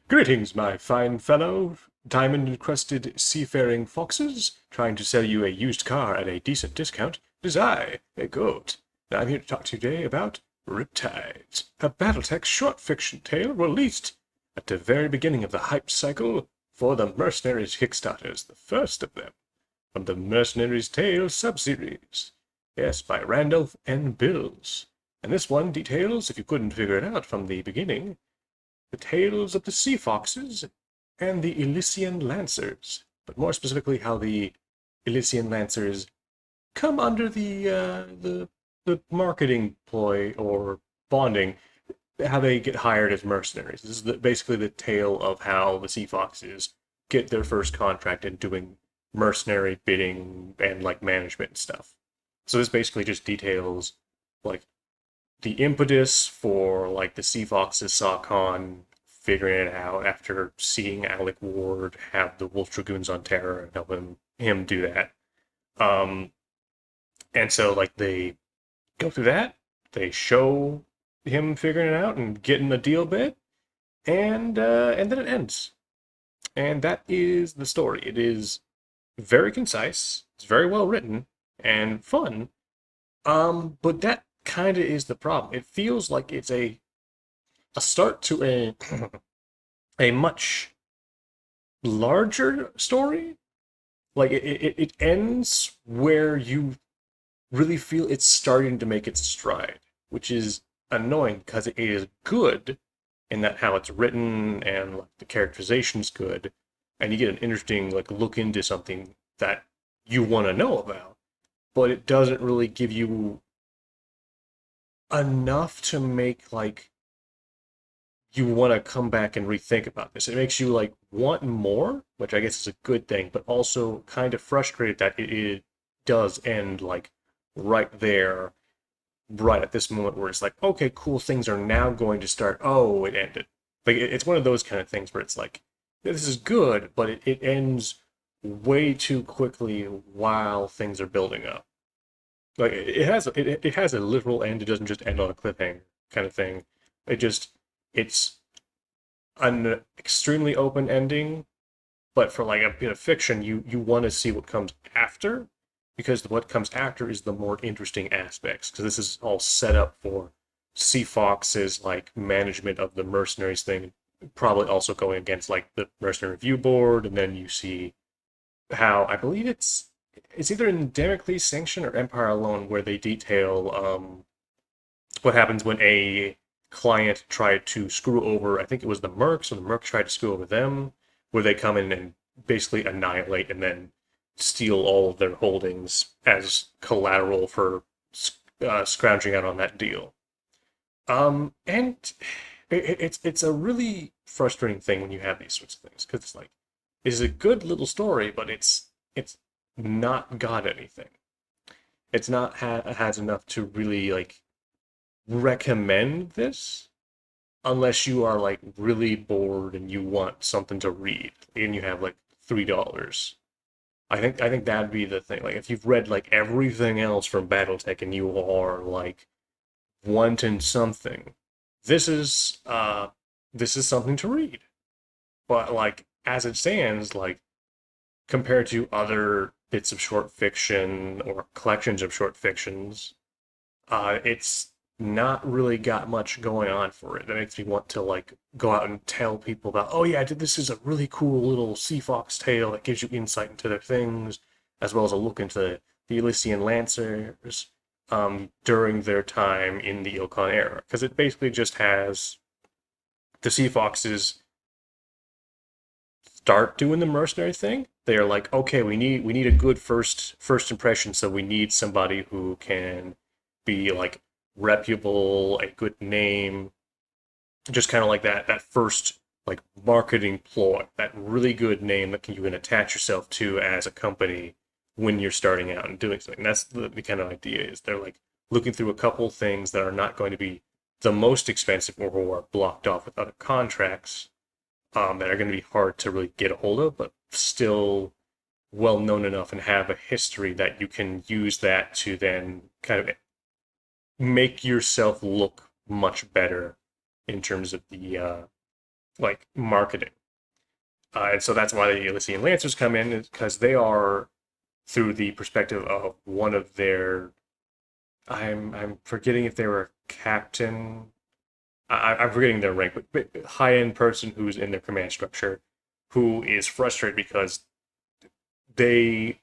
Greetings, my fine fellow. Diamond-encrusted seafaring foxes, trying to sell you a used car at a decent discount. It is I, a goat. And I'm here to talk to you today about Riptides, a BattleTech short fiction tale released at the very beginning of the hype cycle for the Mercenaries Kickstarters, the first of them, from the Mercenaries Tale subseries. Yes, by Randolph and Bills. And this one details, if you couldn't figure it out from the beginning, the tales of the sea foxes and the Elysian Lancers, but more specifically how the Elysian Lancers come under the marketing ploy or bonding, how they get hired as mercenaries. This is basically the tale of how the sea foxes get their first contract in doing mercenary bidding and like management stuff. So this basically just details like the impetus for like the Sea Foxes saw Khan figuring it out after seeing Alec Ward have the Wolf Dragoons on Terror and helping him do that. Um, and so like they go through that, they show him figuring it out and getting a deal bit, and then it ends. And that is the story. It is very concise, it's very well written, and fun. But that kind of is the problem. It feels like it's a start to a much larger story. Like it ends where you really feel it's starting to make its stride, which is annoying because it is good in that how it's written and like the characterization's good, and you get an interesting like look into something that you want to know about, but it doesn't really give you enough to make like you want to come back and rethink about this. It makes you like want more, which I guess is a good thing, but also kind of frustrated that it does end like right there, right at this moment where it's like, okay, cool, things are now going to start. Oh, it ended. Like it's one of those kind of things where it's like, this is good, but it ends way too quickly while things are building up. Like it has a literal end. It doesn't just end on a cliffhanger kind of thing. It just it's an extremely open ending, but for like a bit of fiction, you want to see what comes after, because what comes after is the more interesting aspects. Because this is all set up for Sea Fox's like management of the mercenaries thing, probably also going against like the Mercenary Review Board, and then you see how I believe it's either in Damocles Sanction or Empire Alone where they detail what happens when a client tried to screw over, I think it was the Mercs, or the Mercs tried to screw over them, where they come in and basically annihilate and then steal all of their holdings as collateral for scrounging out on that deal. And it's a really frustrating thing when you have these sorts of things because it's like it's a good little story, but it's not got anything. It's not has enough to really like recommend this unless you are like really bored and you want something to read and you have like $3. I think that'd be the thing. Like if you've read like everything else from BattleTech and you are like wanting something, this is uh this is something to read. But like as it stands, like compared to other bits of short fiction or collections of short fictions, it's not really got much going on for it. That makes me want to like go out and tell people about, oh yeah, I did this is a really cool little Sea Fox tale that gives you insight into their things, as well as a look into the Elysian Lancers during their time in the Ilkhan era. Because it basically just has the Sea Foxes start doing the mercenary thing. They are like, okay, we need a good first impression, so we need somebody who can be like reputable, a good name, just kind of like that first like marketing ploy, that really good name that you can attach yourself to as a company when you're starting out and doing something. And that's the kind of idea is they're like looking through a couple things that are not going to be the most expensive or who are blocked off with other contracts that are going to be hard to really get a hold of, but still well known enough and have a history that you can use that to then kind of make yourself look much better in terms of like marketing. And so that's why the Elysian Lancers come in, because they are through the perspective of one of their. I'm forgetting if they were a captain. I'm forgetting their rank, but high end person who's in their command structure, who is frustrated because they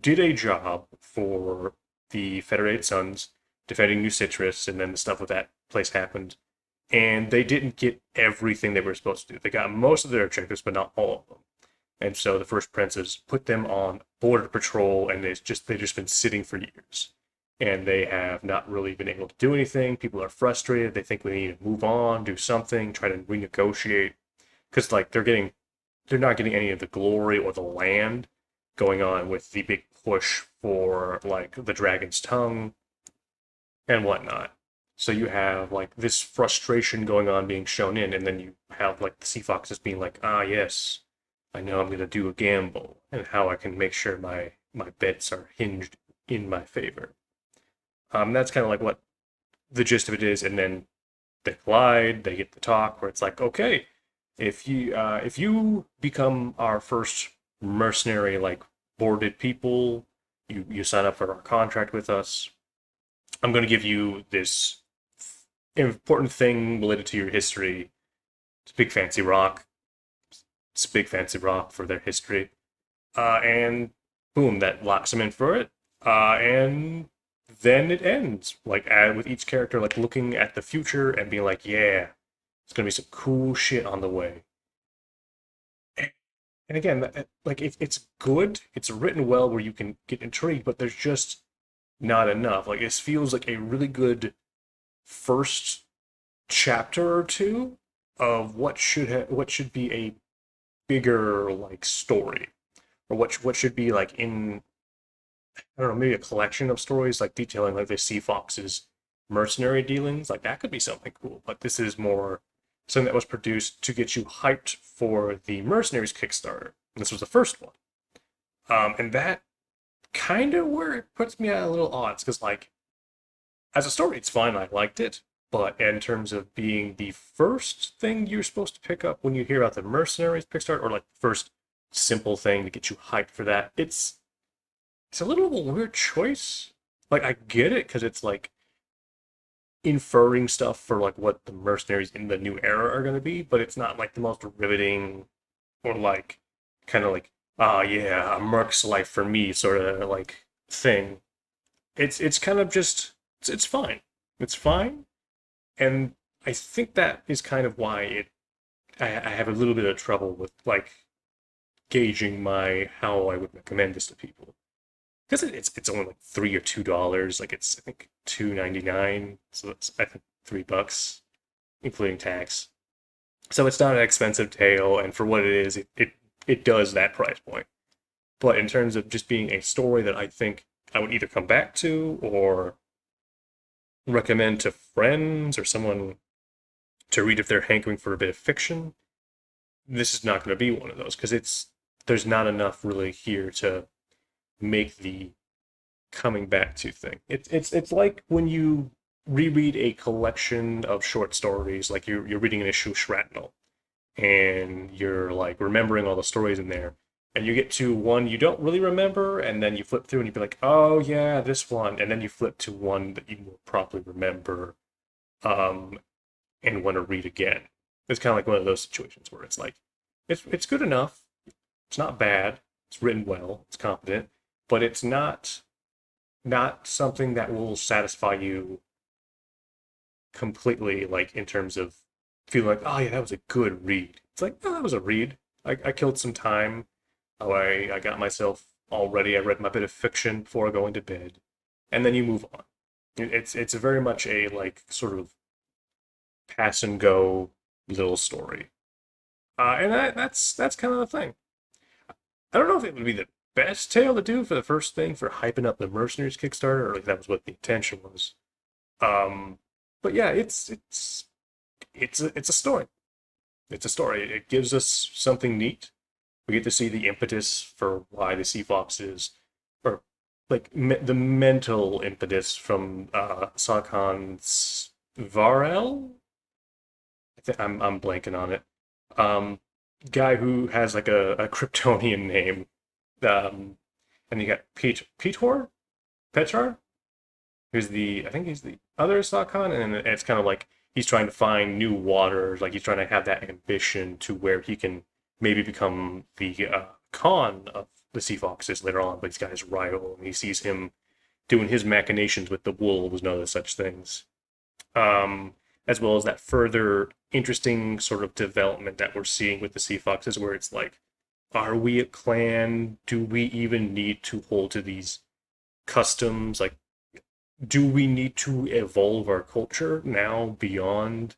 did a job for the Federated Suns defending New Citrus, and then the stuff with that place happened. And they didn't get everything they were supposed to do. They got most of their objectives, but not all of them. And so the first princes put them on border patrol, and they've just been sitting for years, and they have not really been able to do anything. People are frustrated. They think we need to move on, do something, try to renegotiate, because like they're not getting any of the glory or the land going on with the big push for like the dragon's tongue and whatnot. So you have like this frustration going on being shown in, and then you have like the sea foxes being like, ah, yes, I know I'm gonna do a gamble and how I can make sure my bets are hinged in my favor. That's kind of like what the gist of it is, and then they collide, they get the talk where it's like, okay, if you become our first mercenary like boarded people, you sign up for our contract with us. I'm going to give you this important thing related to your history. It's a big fancy rock. It's a big fancy rock for their history. And boom, that locks them in for it. And then it ends like with each character like looking at the future and being like, yeah, it's gonna be some cool shit on the way. And again, like it's good. It's written well where you can get intrigued, but there's just not enough. Like it feels like a really good first chapter or two of what should be a bigger like story, or what should be like in, I don't know, maybe a collection of stories like detailing like the Sea Fox's mercenary dealings. Like that could be something cool. But this is more something that was produced to get you hyped for the Mercenaries Kickstarter. And this was the first one. And that kind of where it puts me at a little odds because like as a story, it's fine. I liked it. But in terms of being the first thing you're supposed to pick up when you hear about the Mercenaries Kickstarter, or like the first simple thing to get you hyped for that, it's a little of a weird choice. Like I get it because it's like inferring stuff for like what the mercenaries in the new era are going to be, but it's not like the most riveting or like kind of like ah yeah, a merc's life for me sort of like thing. It's kind of just it's fine. It's fine, and I think that is kind of why I have a little bit of trouble with like gauging my how I would recommend this to people. Because it's only like $3 or $2. Like it's I think $2.99, so that's I think $3 including tax. So it's not an expensive tale, and for what it is, it does that price point. But in terms of just being a story that I think I would either come back to or recommend to friends or someone to read if they're hankering for a bit of fiction, this is not going to be one of those because it's there's not enough really here to make the coming back to thing. It's like when you reread a collection of short stories, like you're reading an issue of Shrapnel, and you're like remembering all the stories in there, and you get to one you don't really remember, and then you flip through and you be like, oh yeah, this one, and then you flip to one that you will probably remember, um, and want to read again. It's kind of like one of those situations where it's like, it's good enough, it's not bad, it's written well, it's competent, but it's not something that will satisfy you completely, like in terms of feeling like, oh yeah, that was a good read. It's like, oh, that was a read. I killed some time. Oh, I got myself all ready. I read my bit of fiction before going to bed, and then you move on. It's very much a like sort of pass and go little story, and that's kind of the thing. I don't know if it would be the best tale to do for the first thing for hyping up the Mercenaries Kickstarter, or like that was what the intention was. Um, but yeah, it's a story. It's a story. It gives us something neat. We get to see the impetus for why the Sea Fox is, or like the mental impetus from Sarkhan's Varel. I'm blanking on it. Um, Guy who has like a Kryptonian name. And you got Petor, who's I think he's the other Sakon, and it's kind of like he's trying to find new waters, like he's trying to have that ambition to where he can maybe become the Khan of the Sea Foxes later on, but he's got his rival, and he sees him doing his machinations with the wolves and other such things. Um, as well as that further interesting sort of development that we're seeing with the Sea Foxes, where it's like, are we a clan? Do we even need to hold to these customs? Like, do we need to evolve our culture now beyond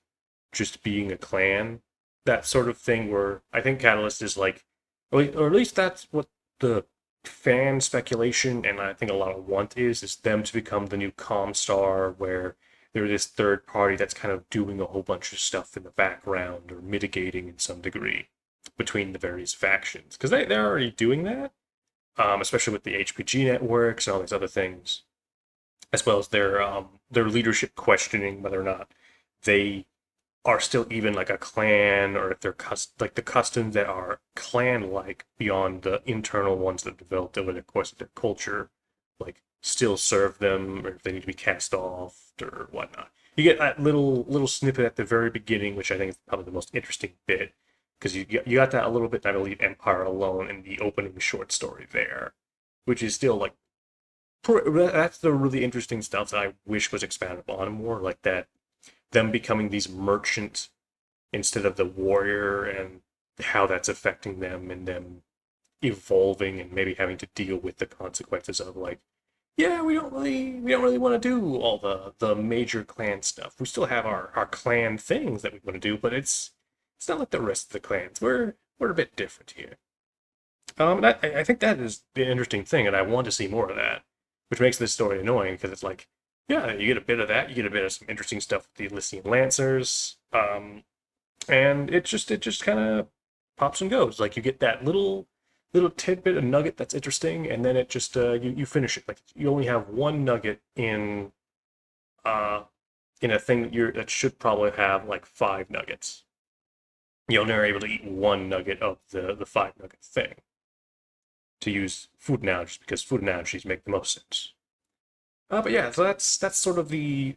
just being a clan? That sort of thing where I think Catalyst is like, or at least that's what the fan speculation and I think a lot of want is them to become the new Comstar where they're this third party that's kind of doing a whole bunch of stuff in the background or mitigating in some degree between the various factions. Because they're already doing that, especially with the HPG networks and all these other things, as well as their leadership questioning whether or not they are still even like a clan or if they're like the customs that are clan like beyond the internal ones that developed over the course of their culture like still serve them or if they need to be cast off or whatnot. You get that little snippet at the very beginning, which I think is probably the most interesting bit because you got that a little bit, I believe, Empire Alone in the opening short story there, which is still like that's the really interesting stuff that I wish was expanded upon more, like that them becoming these merchants instead of the warrior and how that's affecting them and them evolving and maybe having to deal with the consequences of like, yeah, we don't really want to do all the major clan stuff. We still have our clan things that we want to do, but it's not like the rest of the clans. We're a bit different here. And I think that is the interesting thing, and I want to see more of that, which makes this story annoying because it's like, yeah, you get a bit of that, you get a bit of some interesting stuff with the Elysian Lancers, and it just kind of pops and goes. Like you get that little tidbit of nugget that's interesting, and then it just you finish it. Like you only have one nugget uh in a thing that should probably have like five nuggets. You're only able to eat one nugget of the five nugget thing. To use food analogies because food analogies make the most sense. But yeah, so that's sort of the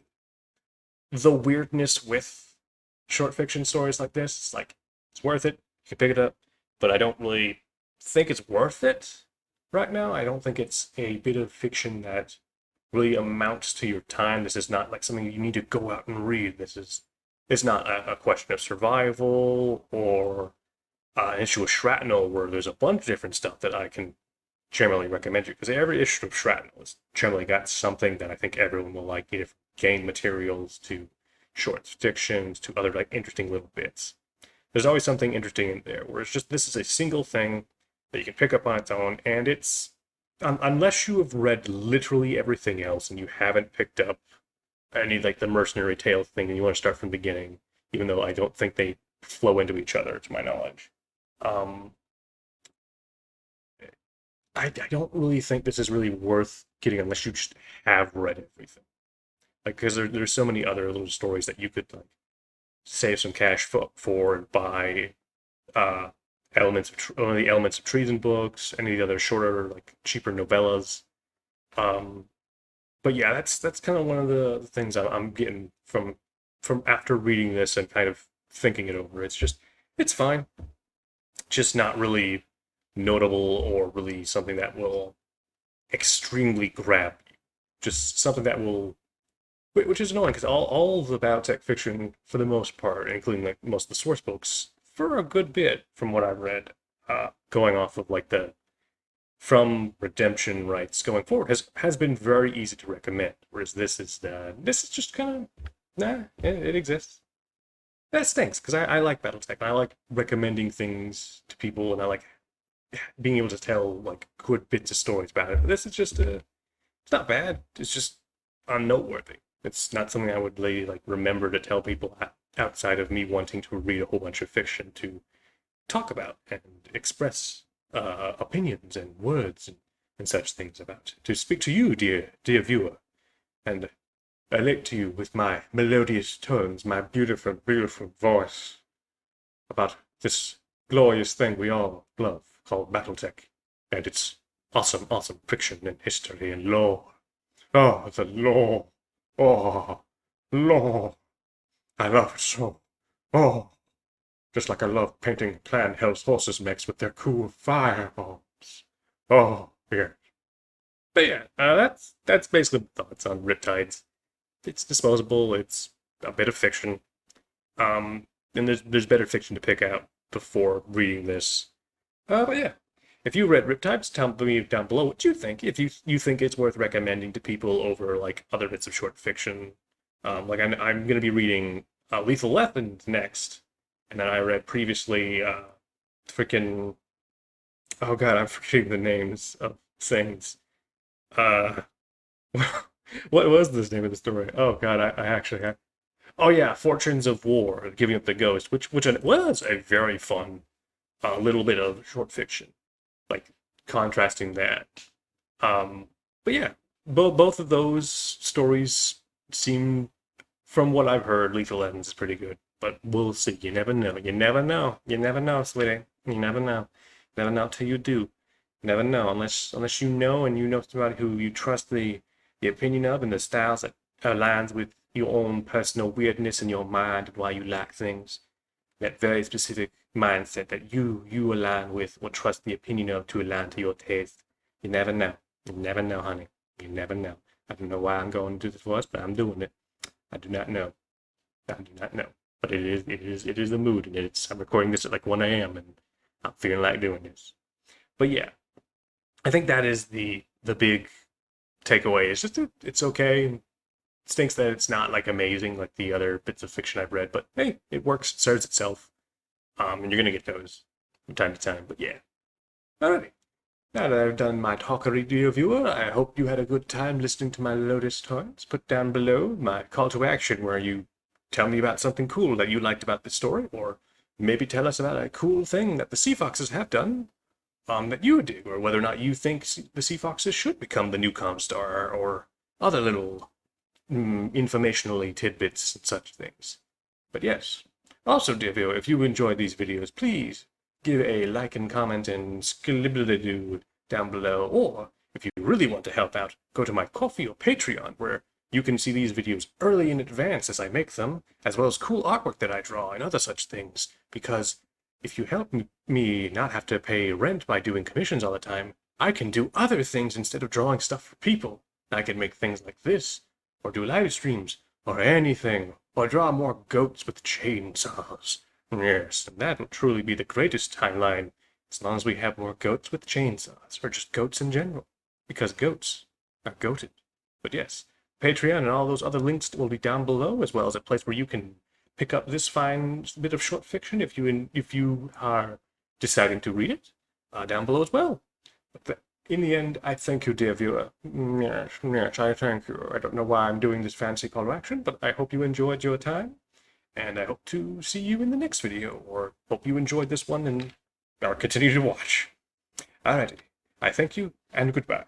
weirdness with short fiction stories like this. It's like it's worth it. You can pick it up, but I don't really think it's worth it right now. I don't think it's a bit of fiction that really amounts to your time. This is not like something you need to go out and read. It's not a question of survival or an issue of shrapnel where there's a bunch of different stuff that I can generally recommend you because every issue of shrapnel has generally got something that I think everyone will like, either from game materials to short fictions to other like interesting little bits. There's always something interesting in there where it's just this is a single thing that you can pick up on its own, and it's unless you have read literally everything else and you haven't picked up any like the mercenary tale thing and you want to start from the beginning, even though I don't think they flow into each other to my knowledge. Um, I don't really think this is really worth getting unless you just have read everything. Like, because there's so many other little stories that you could like save some cash for and buy uh, one of the elements of treason books, any of the other shorter, like cheaper novellas. Um, but yeah, that's kind of one of the things I'm getting from after reading this and kind of thinking it over. It's fine, just not really notable or really something that will extremely grab you. Just something that will, which is annoying because all the BattleTech fiction, for the most part, including like most of the source books, for a good bit from what I've read, going off of like the from redemption rights going forward has been very easy to recommend. Whereas this is just kind of nah, it exists. That stinks because I like BattleTech and I like recommending things to people and I like being able to tell like good bits of stories about it. But this is just it's not bad. It's just unnoteworthy. It's not something I would really like remember to tell people outside of me wanting to read a whole bunch of fiction to talk about and express opinions and words and such things about. To speak to you, dear viewer, and relate to you with my melodious tones, my beautiful, beautiful voice about this glorious thing we all love called BattleTech, and its awesome, awesome fiction and history and lore. Oh, the lore. Oh, lore. I love it so. Oh, just like I love painting Clan Hell's horses mechs with their cool fireballs. Oh, yeah. But yeah, that's basically my thoughts on Riptides. It's disposable. It's a bit of fiction. And there's better fiction to pick out before reading this. But yeah, if you read Riptides, tell me down below what you think. If you think it's worth recommending to people over like other bits of short fiction. Like I'm gonna be reading Lethal Weapons next, and then I read previously freaking oh god, I'm forgetting the names of things. Uh, what was this name of the story? Oh god, I actually have. Oh yeah, Fortunes of War, Giving Up the Ghost, which was a very fun little bit of short fiction, like contrasting that. But yeah, both of those stories seem, from what I've heard, Lethal Weapons is pretty good. But we'll see. You never know. You never know. You never know, sweetie. You never know. Never know till you do. Never know unless you know and you know somebody who you trust the opinion of and the styles that aligns with your own personal weirdness in your mind and why you like things. That very specific mindset that you align with or trust the opinion of to align to your taste. You never know. You never know, honey. You never know. I don't know why I'm going to do this voice, but I'm doing it. I do not know. I do not know. But it is the mood, and I'm recording this at like 1 a.m. and I'm feeling like doing this. But yeah, I think that is the big takeaway. It's just it's okay. It stinks that it's not like amazing like the other bits of fiction I've read, but hey, it works. It serves itself. And you're gonna get those from time to time. But yeah, alrighty. Now that I've done my talkery, dear viewer, I hope you had a good time listening to my Lotus Toys. Put down below my call to action where you tell me about something cool that you liked about this story, or maybe tell us about a cool thing that the Sea Foxes have done that you dig, or whether or not you think the Sea Foxes should become the new Comstar, or other little informationally tidbits and such things. But yes, also, dear viewer, if you enjoyed these videos, please give a like and comment and sklibbly-doo down below, or if you really want to help out, go to my Ko-fi or Patreon, where you can see these videos early in advance as I make them, as well as cool artwork that I draw and other such things, because if you help me not have to pay rent by doing commissions all the time, I can do other things instead of drawing stuff for people. I can make things like this, or do live streams, or anything, or draw more goats with chainsaws. Yes, and that will truly be the greatest timeline, as long as we have more goats with chainsaws, or just goats in general, because goats are goated. But yes, Patreon and all those other links will be down below, as well as a place where you can pick up this fine bit of short fiction if you are deciding to read it down below as well. But in the end, I thank you, dear viewer. Yes, I thank you. I don't know why I'm doing this fancy call to action, but I hope you enjoyed your time, and I hope to see you in the next video, or hope you enjoyed this one and continue to watch. Alrighty, I thank you, and goodbye.